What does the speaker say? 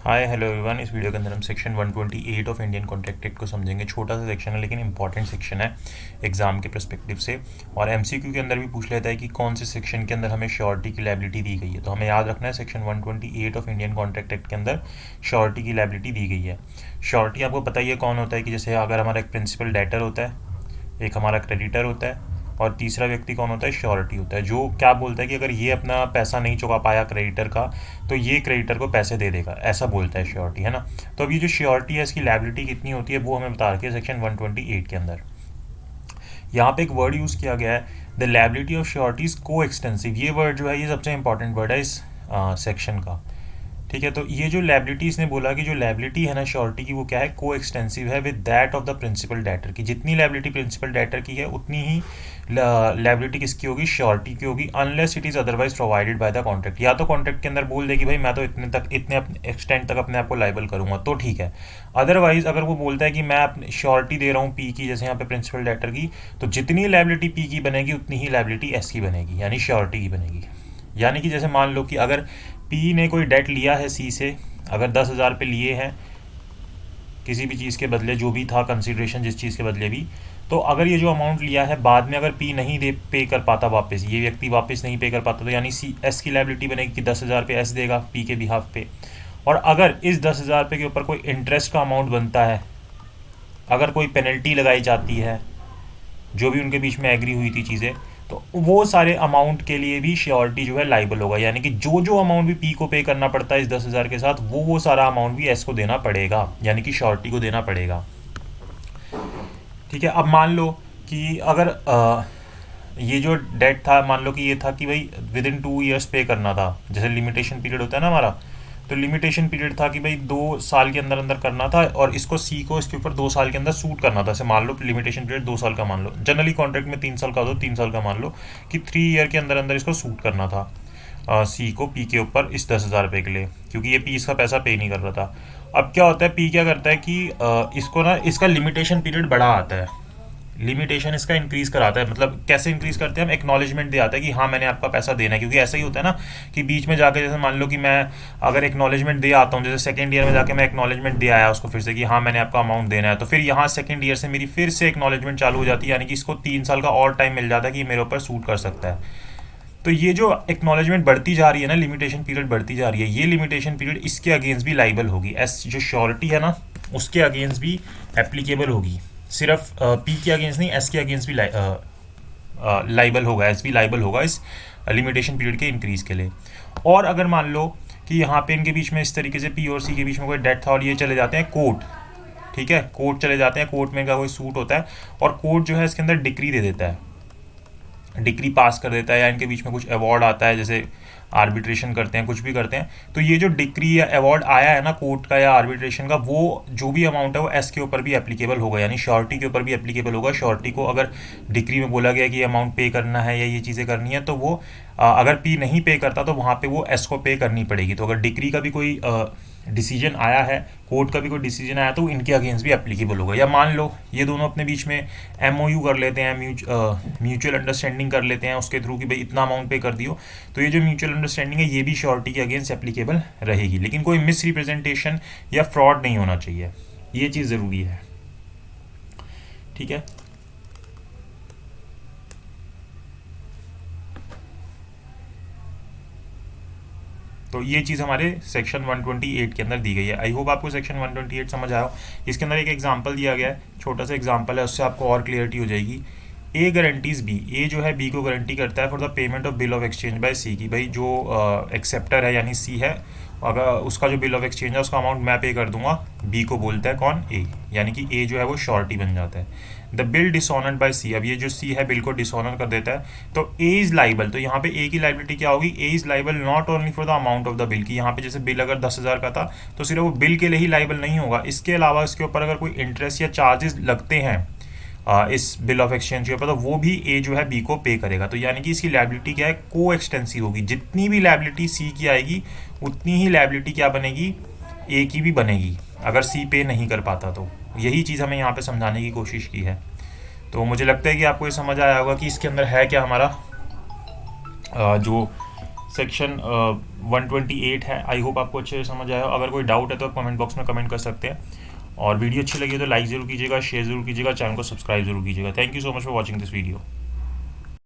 Hi hello everyone. इस video के अंदर हम section 128 of Indian contract act को समझेंगे। छोटा सा सेक्शन है लेकिन इंपॉर्टेंट सेक्शन है एग्जाम के पर्सपेक्टिव से, और एमसीक्यू के अंदर भी पूछ लेता है कि कौन से सेक्शन के अंदर हमें श्योरिटी की लायबिलिटी दी गई है। तो हमें याद रखना है section 128 of Indian contract act के अंदर श्योरिटी की लायबिलिटी दी गई है। श्योरिटी आपको पता ही है कौन होता है कि जैसे अगर हमारा एक प्रिंसिपल डेटर होता है, एक हमारा क्रेडिटर होता है और तीसरा व्यक्ति कौन होता है, श्योरिटी होता है, जो क्या बोलता है कि अगर ये अपना पैसा नहीं चुका पाया क्रेडिटर का तो ये क्रेडिटर को पैसे दे देगा, ऐसा बोलता है श्योरिटी, है ना। तो अब ये जो श्योरिटी है इसकी लायबिलिटी कितनी होती है वो हमें बता रखी है सेक्शन 128 के अंदर। यहाँ पे एक वर्ड यूज़ किया गया है, the liability of surety is को एक्सटेंसिव। ये वर्ड जो है ये सबसे इंपॉर्टेंट वर्ड है इस सेक्शन का। ठीक है, तो ये जो लायबिलिटी इसने बोला कि जो लायबिलिटी है ना श्योरिटी की वो क्या है, को एक्सटेंसिव है with that of the principal debtor की। जितनी लायबिलिटी प्रिंसिपल डेटर की है उतनी ही लायबिलिटी किसकी होगी, श्योरिटी की होगी, unless it is otherwise provided by the contract. या तो कॉन्ट्रैक्ट के अंदर बोल दे कि भाई मैं तो इतने एक्सटेंट तक अपने आप को लाइबल करूंगा तो ठीक है। अदरवाइज अगर वो बोलता है कि मैं अपनी श्योरिटी दे रहा हूँ पी की, जैसे यहाँ पे प्रिंसिपल डेटर की, तो जितनी लायबिलिटी पी की बनेगी उतनी ही लायबिलिटी एस की बनेगी, यानी श्योरिटी की बनेगी। यानी कि जैसे मान लो कि अगर पी ने कोई डेट लिया है सी से, अगर 10,000 पे लिए हैं किसी भी चीज़ के बदले, जो भी था कंसिडरेशन जिस चीज़ के बदले भी, तो अगर ये जो अमाउंट लिया है बाद में अगर पी नहीं दे पे कर पाता वापस, ये व्यक्ति वापस नहीं पे कर पाता, तो यानी सी एस की लायबिलिटी बनेगी कि 10,000 पे एस देगा पी के बिहाफ पे। और अगर इस 10,000 पे के ऊपर कोई इंटरेस्ट का अमाउंट बनता है, अगर कोई पेनल्टी लगाई जाती है, जो भी उनके बीच में एग्री हुई थी चीज़ें, तो वो सारे अमाउंट के लिए भी श्योरिटी जो है लाइबल होगा। यानी कि जो जो अमाउंट भी पी को पे करना पड़ता है इस 10,000 के साथ, वो सारा अमाउंट भी एस को देना पड़ेगा, यानी कि श्योरिटी को देना पड़ेगा। ठीक है, अब मान लो कि अगर ये जो डेट था, मान लो कि ये था कि भाई विद इन 2 ईयर्स पे करना था, जैसे लिमिटेशन पीरियड होता है ना हमारा, तो लिमिटेशन पीरियड था कि भाई 2 साल के अंदर अंदर करना था और इसको सी को इसके ऊपर 2 साल के अंदर सूट करना था। जैसे मान लो लिमिटेशन पीरियड 2 साल का मान लो, जनरली कॉन्ट्रैक्ट में 3 साल का हो तो 3 साल का मान लो कि 3 ईयर के अंदर अंदर इसको सूट करना था सी को पी के ऊपर इस 10,000 रुपये के लिए, क्योंकि ये पी इसका पैसा पे नहीं कर रहा था। अब क्या होता है, पी क्या करता है कि इसको ना इसका लिमिटेशन पीरियड बढ़ा आता है, लिमिटेशन इसका इंक्रीज कराता है। मतलब कैसे इंक्रीज करते हैं, हम एक्नॉलेजमेंट दे आता है कि हाँ मैंने आपका पैसा देना है, क्योंकि ऐसा ही होता है ना कि बीच में जाके, जैसे मान लो कि मैं अगर एक्नॉलेजमेंट दे आता हूँ, जैसे सेकंड ईयर में जाके मैं एक्नॉलेजमेंट दे आया उसको फिर से कि हाँ मैंने आपका अमाउंट देना है, तो फिर यहाँ सेकंड ईयर से मेरी फिर से एक्नॉलेजमेंट चालू हो जाती है, यानी कि इसको 3 साल का और टाइम मिल जाता है कि मेरे ऊपर सूट कर सकता है। तो ये जो एक्नॉलेजमेंट बढ़ती जा रही है ना, लिमिटेशन पीरियड बढ़ती जा रही है, ये लिमिटेशन पीरियड इसके अगेंस्ट भी लाइबल होगी, एस जो श्योरिटी है ना उसके अगेंस्ट भी एप्लीकेबल होगी। सिर्फ पी के अगेंस्ट नहीं, एस के अगेंस्ट भी लाइबल होगा, एस भी लाइबल होगा इस लिमिटेशन पीरियड के इंक्रीज के लिए। और अगर मान लो कि यहाँ पे इनके बीच में इस तरीके से पी और सी के बीच में कोई डेट था और ये चले जाते हैं कोर्ट, ठीक है, कोर्ट चले जाते हैं, कोर्ट में का कोई सूट होता है और कोर्ट जो है इसके अंदर डिक्री दे देता है, डिक्री पास कर देता है, या इनके बीच में कुछ अवार्ड आता है, जैसे आर्बिट्रेशन करते हैं, कुछ भी करते हैं, तो ये जो डिक्री या अवार्ड आया है ना कोर्ट का या आर्बिट्रेशन का, वो जो भी अमाउंट है वो एस के ऊपर भी एप्लीकेबल होगा, यानी श्योरिटी के ऊपर भी एप्लीकेबल होगा। श्योरिटी को अगर डिक्री में बोला गया कि ये अमाउंट पे करना है या ये चीज़ें करनी है, तो वो अगर पी नहीं पे करता तो वहाँ पे वो एस को पे करनी पड़ेगी। तो अगर डिक्री का भी कोई डिसीजन आया है, कोर्ट का भी कोई डिसीजन आया, तो इनके अगेंस्ट भी एप्लीकेबल होगा। या मान लो ये दोनों अपने बीच में एमओयू कर लेते हैं, म्यूचुअल अंडरस्टैंडिंग कर लेते हैं उसके थ्रू कि भाई इतना अमाउंट पे कर दियो, तो ये जो म्यूचुअल अंडरस्टैंडिंग है ये भी श्योरिटी के अगेंस्ट एप्लीकेबल रहेगी, लेकिन कोई मिस रिप्रेजेंटेशन या फ्रॉड नहीं होना चाहिए, ये चीज़ ज़रूरी है। ठीक है, तो ये चीज़ हमारे सेक्शन 128 के अंदर दी गई है। आई होप आपको सेक्शन 128 समझ आया हो। इसके अंदर एक एग्जांपल दिया गया है, छोटा सा एग्जांपल है, उससे आपको और क्लियरिटी हो जाएगी। ए गारंटीज बी, ए जो है बी को गारंटी करता है for the payment of bill of exchange by C, की भाई जो एक्सेप्टर है यानी सी है, अगर उसका जो बिल ऑफ एक्सचेंज है उसका अमाउंट मैं पे कर दूंगा, बी को बोलता है कौन, ए, यानी कि ए जो है वो श्योरिटी बन जाता है। द बिल डिसऑनर्ड बाय सी, अब ये जो सी है बिल को डिसऑनर कर देता है, तो ए इज लाइबल, तो यहाँ पे ए की लाइबिलिटी क्या होगी, A is liable not only for the amount of the bill, की यहाँ पे जैसे बिल अगर 10,000 का था तो सिर्फ वो बिल के लिए ही लाइबल नहीं होगा, इसके अलावा इसके ऊपर अगर कोई इंटरेस्ट या चार्जेस लगते हैं इस बिल ऑफ एक्सचेंज के ऊपर, तो वो भी ए जो है बी को पे करेगा। तो यानी कि इसकी लायबिलिटी क्या है, को एक्सटेंसिव होगी, जितनी भी लायबिलिटी सी की आएगी उतनी ही लायबिलिटी क्या बनेगी, ए की भी बनेगी, अगर सी पे नहीं कर पाता तो। यही चीज़ हमें यहाँ पे समझाने की कोशिश की है। तो मुझे लगता है कि आपको ये समझ आया होगा कि इसके अंदर है क्या हमारा जो सेक्शन 128 है। आई होप आपको अच्छे से समझ आया हो। अगर कोई डाउट है तो आप कमेंट बॉक्स में कमेंट कर सकते हैं, और वीडियो अच्छी लगी तो लाइक ज़रूर कीजिएगा, शेयर ज़रूर कीजिएगा, चैनल को सब्सक्राइब जरूर कीजिएगा। Thank you so much for watching this video.